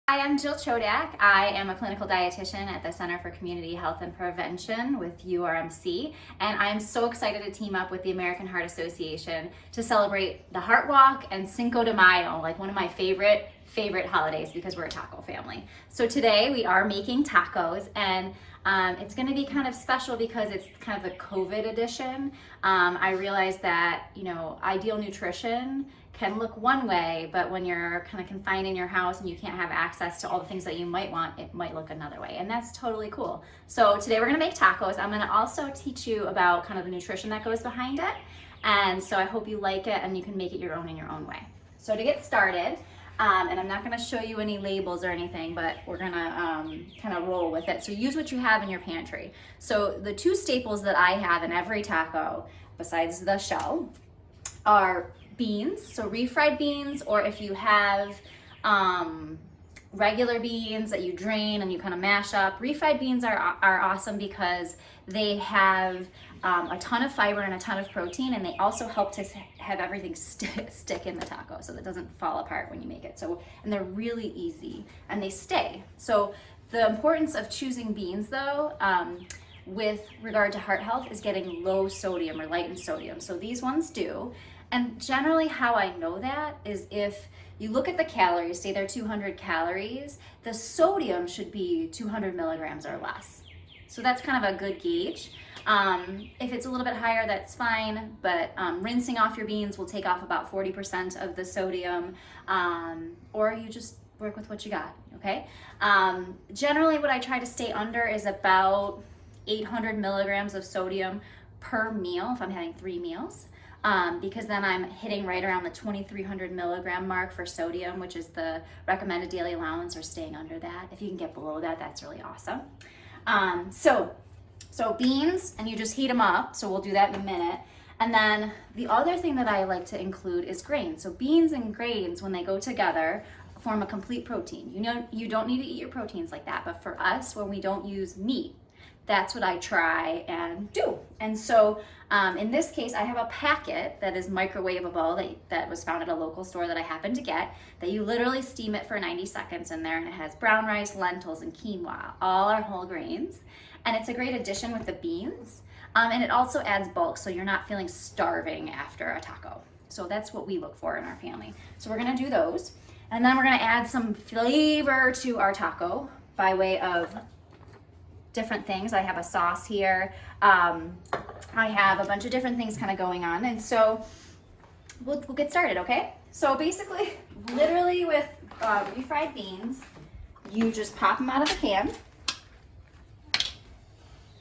Hi, I'm Jill Chodak. I am a clinical dietitian at the Center for Community Health and Prevention with URMC, and I'm so excited to team up with the American Heart Association to celebrate the Heart Walk and Cinco de Mayo, like one of my favorite holidays because we're a taco family. So today we are making tacos, and it's going to be kind of special because it's kind of the COVID edition. I realized that, ideal nutrition can look one way, but when you're kind of confined in your house and you can't have access to all the things that you might want, it might look another way, and that's totally cool. So today we're gonna make tacos. I'm gonna also teach you about kind of the nutrition that goes behind it, and so I hope you like it and you can make it your own in your own way. So to get started, and I'm not gonna show you any labels or anything, but we're gonna kind of roll with it. So use what you have in your pantry. So the two staples that I have in every taco, besides the shell, are beans, so refried beans, or if you have regular beans that you drain and you kind of mash up. Refried beans are awesome because they have a ton of fiber and a ton of protein, and they also help to have everything stick in the taco so that it doesn't fall apart when you make it. So, and they're really easy and they stay. So the importance of choosing beans though, with regard to heart health, is getting low sodium or light in sodium. So these ones do. And generally how I know that is if you look at the calories, say they're 200 calories, the sodium should be 200 milligrams or less. So that's kind of a good gauge. If it's a little bit higher, that's fine, but rinsing off your beans will take off about 40% of the sodium, or you just work with what you got, okay? Generally what I try to stay under is about 800 milligrams of sodium per meal if I'm having 3 meals. Because then I'm hitting right around the 2,300 milligram mark for sodium, which is the recommended daily allowance, or staying under that. If you can get below that, that's really awesome. So beans, and you just heat them up. So we'll do that in a minute. And then the other thing that I like to include is grains. So beans and grains, when they go together, form a complete protein. You don't need to eat your proteins like that, but for us, when we don't use meat, that's what I try and do. And so in this case, I have a packet that is microwavable that was found at a local store that I happened to get, that you literally steam it for 90 seconds in there, and it has brown rice, lentils, and quinoa, all our whole grains. And it's a great addition with the beans. And it also adds bulk, so you're not feeling starving after a taco. So that's what we look for in our family. So we're gonna do those. And then we're gonna add some flavor to our taco by way of different things. I have a sauce here. I have a bunch of different things kind of going on, and so we'll get started, okay? So basically, literally with refried beans, you just pop them out of the can.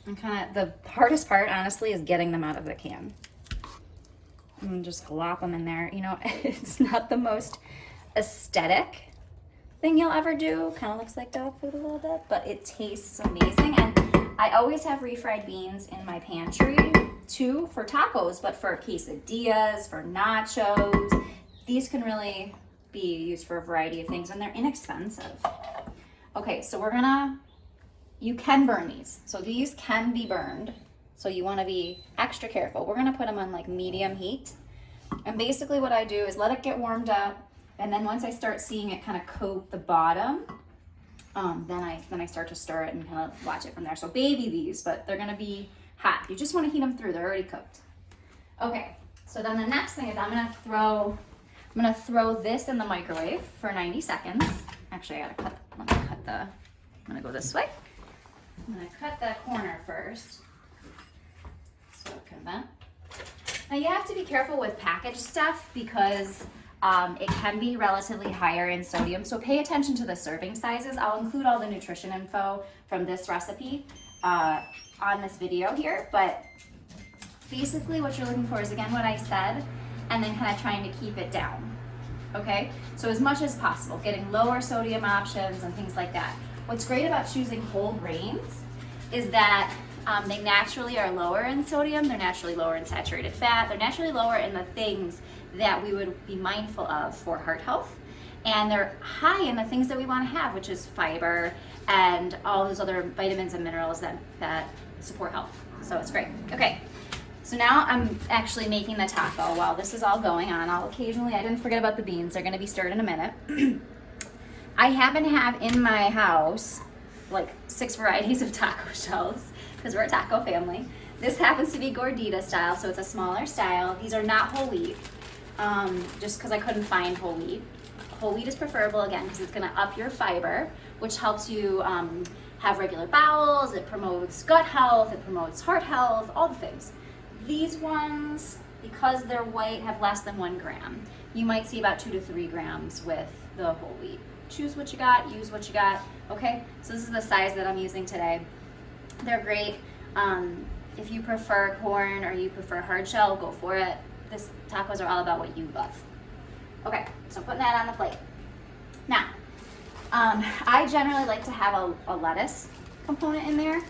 And kind of the hardest part, honestly, is getting them out of the can. And just glop them in there. It's not the most aesthetic thing you'll ever do. Kind of looks like dog food a little bit, but it tastes amazing. And I always have refried beans in my pantry too, for tacos, but for quesadillas, for nachos, these can really be used for a variety of things, and they're inexpensive. Okay, so you can burn these. So these can be burned. So you want to be extra careful. We're going to put them on like medium heat. And basically what I do is let it get warmed up, and then once I start seeing it kind of coat the bottom, then I start to stir it and kind of watch it from there. So baby these, but they're gonna be hot. You just want to heat them through. They're already cooked. Okay. So then the next thing is I'm gonna throw this in the microwave for 90 seconds. Actually, I'm gonna go this way. I'm gonna cut the corner first, so it can vent. Now you have to be careful with packaged stuff because it can be relatively higher in sodium, so pay attention to the serving sizes. I'll include all the nutrition info from this recipe on this video here, but basically what you're looking for is, again, what I said, and then kind of trying to keep it down, okay? So as much as possible, getting lower sodium options and things like that. What's great about choosing whole grains is that they naturally are lower in sodium, they're naturally lower in saturated fat, they're naturally lower in the things that we would be mindful of for heart health, and they're high in the things that we want to have, which is fiber and all those other vitamins and minerals that support health. So it's great. Okay, so now I'm actually making the taco while this is all going on. I didn't forget about the beans, they're going to be stirred in a minute. I happen to have in my house like 6 varieties of taco shells because we're a taco family. This happens to be gordita style, so it's a smaller style. These are not whole wheat, just because I couldn't find whole wheat. Whole wheat is preferable, again, because it's gonna up your fiber, which helps you have regular bowels, it promotes gut health, it promotes heart health, all the things. These ones, because they're white, have less than 1 gram. You might see about 2 to 3 grams with the whole wheat. Choose what you got, use what you got, okay? So this is the size that I'm using today. They're great. If you prefer corn or you prefer hard shell, go for it. This tacos are all about what you love. Okay, so I'm putting that on the plate. Now, I generally like to have a lettuce component in there.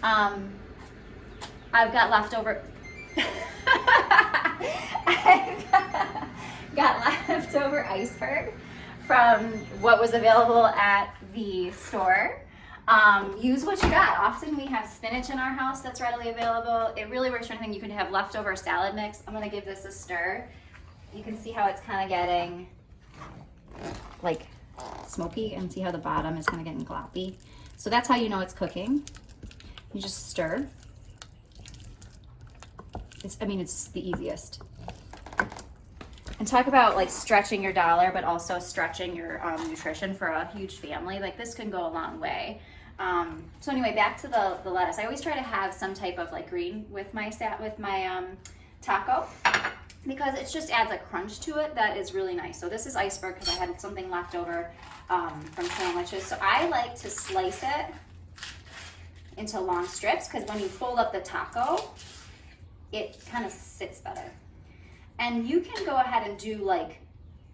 I've got leftover, leftover iceberg from what was available at the store. Use what you got. Often we have spinach in our house that's readily available. It really works for anything. You can have leftover salad mix. I'm gonna give this a stir. You can see how it's kind of getting like smoky, and see how the bottom is kind of getting gloppy. So that's how you know it's cooking. You just stir. It's the easiest. And talk about like stretching your dollar, but also stretching your nutrition for a huge family. Like this can go a long way. So anyway, back to the lettuce. I always try to have some type of like green with my taco, because it just adds a crunch to it that is really nice. So this is iceberg because I had something left over from sandwiches. So I like to slice it into long strips because when you fold up the taco, it kind of sits better. And you can go ahead and do like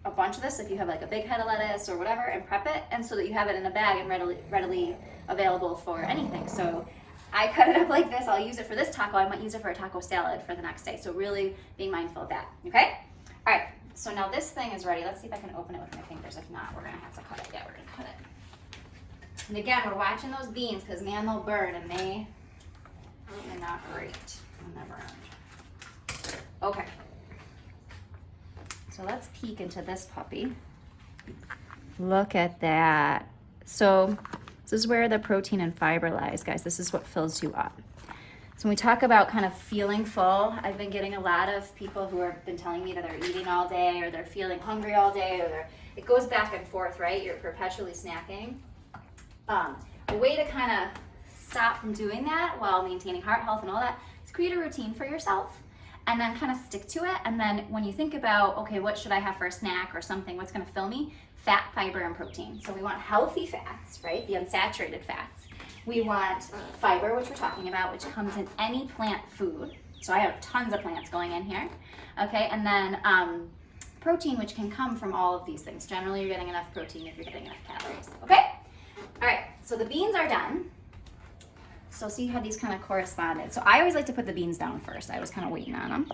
a bunch of this if you have like a big head of lettuce or whatever, and prep it, and so that you have it in a bag and readily available for anything. So I cut it up like this. I'll use it for this taco. I might use it for a taco salad for the next day. So really being mindful of that, okay? All right, so now this thing is ready. Let's see if I can open it with my fingers. If not, we're gonna have to cut it. Yeah, we're gonna cut it. And again, we're watching those beans because man, they'll burn, and they're not great. They'll never end. Okay. So let's peek into this puppy. Look at that. So this is where the protein and fiber lies, guys. This is what fills you up. So when we talk about kind of feeling full, I've been getting a lot of people who have been telling me that they're eating all day, or they're feeling hungry all day, or it goes back and forth, right? You're perpetually snacking. A way to kind of stop from doing that while maintaining heart health and all that is create a routine for yourself, and then kind of stick to it. And then when you think about, okay, what should I have for a snack or something, what's gonna fill me? Fat, fiber, and protein. So we want healthy fats, right? The unsaturated fats. We want fiber, which we're talking about, which comes in any plant food. So I have tons of plants going in here, okay? And then protein, which can come from all of these things. Generally, you're getting enough protein if you're getting enough calories, okay? All right, so the beans are done. So see how these kind of corresponded. So I always like to put the beans down first. I was kind of waiting on them.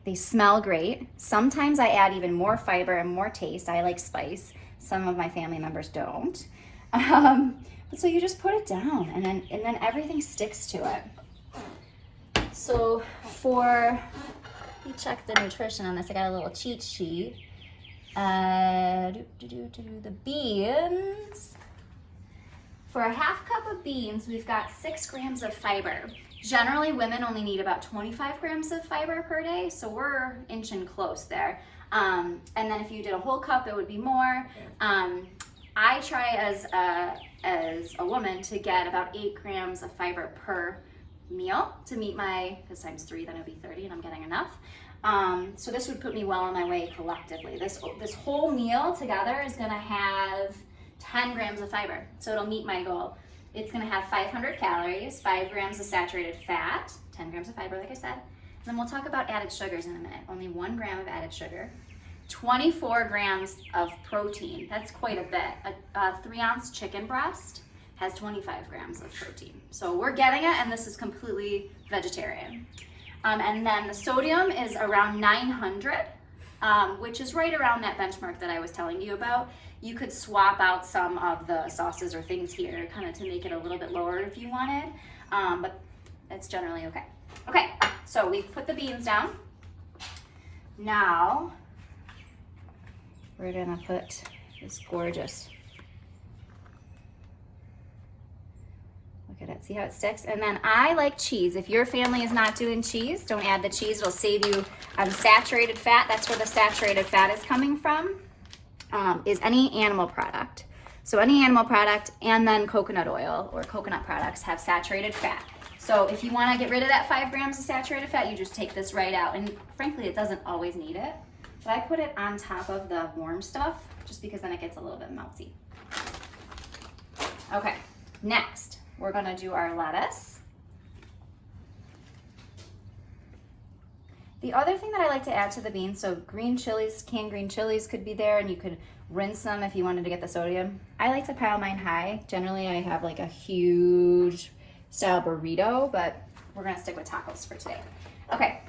They smell great. Sometimes I add even more fiber and more taste. I like spice. Some of my family members don't. But so you just put it down, and then everything sticks to it. So let me check the nutrition on this. I got a little cheat sheet. The beans. For a half cup of beans, we've got 6 grams of fiber. Generally, women only need about 25 grams of fiber per day, so we're inching close there. And then if you did a whole cup, it would be more. I try as a woman to get about 8 grams of fiber per meal to meet my, because times 3, then it'd be 30, and I'm getting enough. So this would put me well on my way collectively. This whole meal together is gonna have 10 grams of fiber, so it'll meet my goal. It's gonna have 500 calories, 5 grams of saturated fat, 10 grams of fiber, like I said. And then we'll talk about added sugars in a minute. Only 1 gram of added sugar. 24 grams of protein, that's quite a bit. A 3-ounce chicken breast has 25 grams of protein. So we're getting it, and this is completely vegetarian. And then the sodium is around 900, which is right around that benchmark that I was telling you about. You could swap out some of the sauces or things here kind of to make it a little bit lower if you wanted, but it's generally okay. Okay, so we've put the beans down. Now, we're gonna put It's gorgeous. Look at it, see how it sticks? And then I like cheese. If your family is not doing cheese, don't add the cheese. It'll save you saturated fat. That's where the saturated fat is coming from, is any animal product. So any animal product and then coconut oil or coconut products have saturated fat. So if you want to get rid of that 5 grams of saturated fat, you just take this right out. And frankly, it doesn't always need it. But I put it on top of the warm stuff just because then it gets a little bit melty. Okay, next we're going to do our lettuce. The other thing that I like to add to the beans, so green chilies, canned green chilies could be there, and you could rinse them if you wanted to get the sodium. I like to pile mine high. Generally, I have like a huge style burrito, but we're gonna stick with tacos for today. Okay,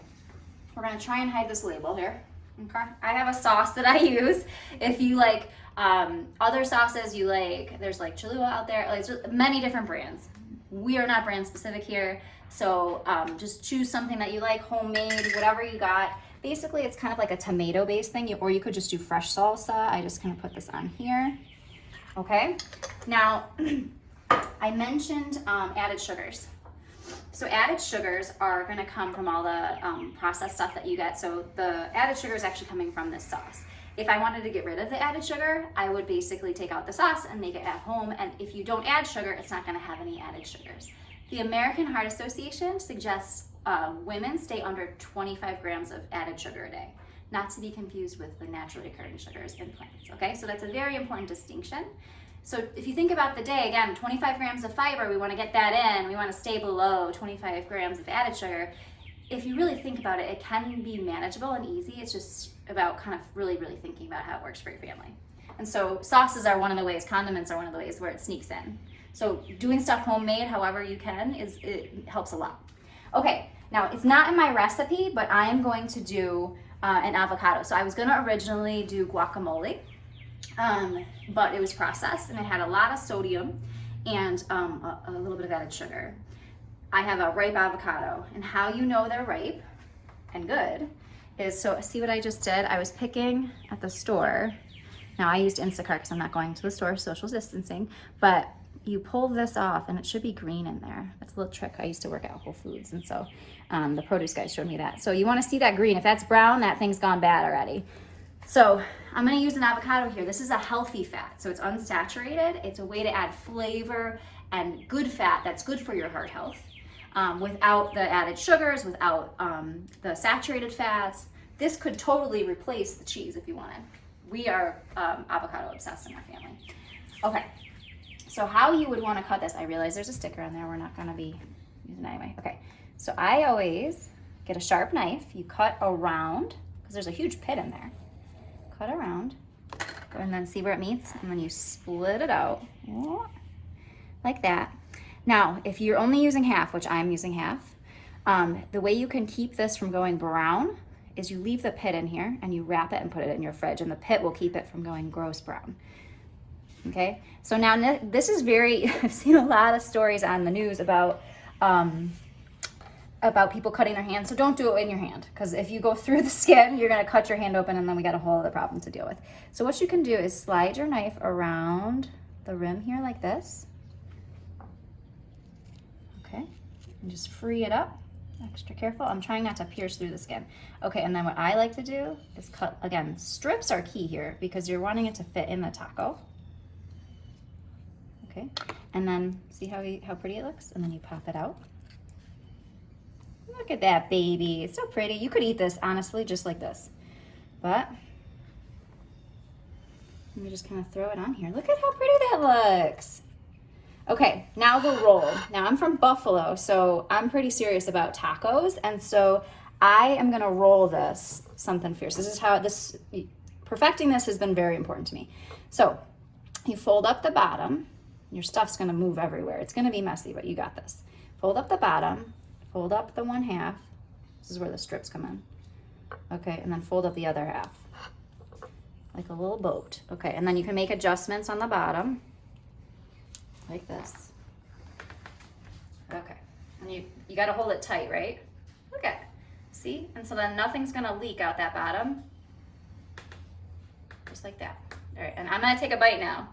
we're gonna try and hide this label here. Okay, I have a sauce that I use. If you like other sauces you like, there's like Cholula out there, like many different brands. We are not brand specific here, so just choose something that you like, homemade, whatever you got. Basically, it's kind of like a tomato-based thing, or you could just do fresh salsa. I just kind of put this on here. Okay, now I mentioned added sugars. So added sugars are going to come from all the processed stuff that you get. So the added sugar is actually coming from this sauce. If I wanted to get rid of the added sugar, I would basically take out the sauce and make it at home. And if you don't add sugar, it's not going to have any added sugars. The American Heart Association suggests women stay under 25 grams of added sugar a day, not to be confused with the naturally occurring sugars in plants. Okay, so that's a very important distinction. So if you think about the day, again, 25 grams of fiber, we want to get that in. We want to stay below 25 grams of added sugar. If you really think about it, it can be manageable and easy. It's just about kind of really thinking about how it works for your family. And so sauces are one of the ways, condiments are one of the ways where it sneaks in. So doing stuff homemade, however you can, it helps a lot. Okay, now it's not in my recipe, but I am going to do an avocado. So I was going to originally do guacamole. But it was processed and it had a lot of sodium and a little bit of added sugar. I have a ripe avocado, and how you know they're ripe and good is, so see what I just did? I was picking at the store. Now I used Instacart because I'm not going to the store, social distancing, but you pull this off and it should be green in there. That's a little trick. I used to work at Whole Foods, and so the produce guys showed me that. So you want to see that green. If that's brown, that thing's gone bad already. So I'm going to use an avocado here. This is a healthy fat, so it's unsaturated. It's a way to add flavor and good fat that's good for your heart health without the added sugars, without the saturated fats. This could totally replace the cheese if you wanted. We are avocado obsessed in our family. Okay, so how you would want to cut this, I realize there's a sticker on there. We're not going to be using it anyway. Okay, so I always get a sharp knife. You cut around, because there's a huge pit in there. Cut around, and then see where it meets, and then you split it out like that. Now, if you're only using half, which I'm using half, the way you can keep this from going brown is you leave the pit in here and you wrap it and put it in your fridge, and the pit will keep it from going gross brown. Okay, so now this is I've seen a lot of stories on the news about people cutting their hands. So don't do it in your hand, because if you go through the skin, you're going to cut your hand open, and then we got a whole other problem to deal with. So what you can do is slide your knife around the rim here like this. Okay, and just free it up. Extra careful. I'm trying not to pierce through the skin. Okay, and then what I like to do is cut, again, strips are key here because you're wanting it to fit in the taco. Okay, and then see how pretty it looks? And then you pop it out. Look at that baby, it's so pretty. You could eat this, honestly, just like this. But, let me just kind of throw it on here. Look at how pretty that looks. Okay, now the roll. Now I'm from Buffalo, so I'm pretty serious about tacos. And so I am gonna roll this something fierce. This is how perfecting this has been very important to me. So you fold up the bottom. Your stuff's gonna move everywhere. It's gonna be messy, but you got this. Fold up the bottom. Fold up the one half. This is where the strips come in. Okay, and then fold up the other half. Like a little boat. Okay, and then you can make adjustments on the bottom. Like this. Okay, and you gotta hold it tight, right? Look at it. See? And so then nothing's gonna leak out that bottom. Just like that. All right, and I'm gonna take a bite now.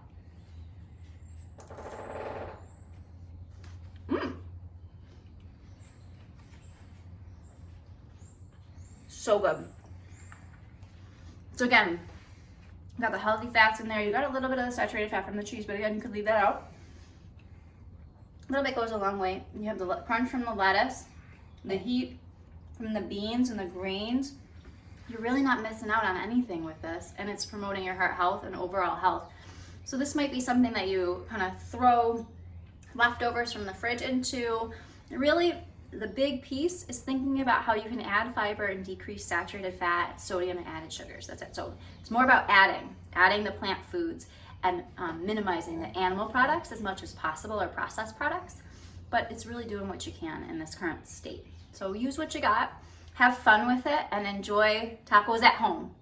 So good. So again, you got the healthy fats in there. You got a little bit of the saturated fat from the cheese, but again, you could leave that out. A little bit goes a long way. You have the crunch from the lettuce, the heat from the beans and the grains. You're really not missing out on anything with this, and it's promoting your heart health and overall health. So this might be something that you kind of throw leftovers from the fridge into. Really, the big piece is thinking about how you can add fiber and decrease saturated fat, sodium, and added sugars. That's it. So it's more about adding the plant foods and minimizing the animal products as much as possible, or processed products. But it's really doing what you can in this current state. So use what you got, have fun with it, and enjoy tacos at home.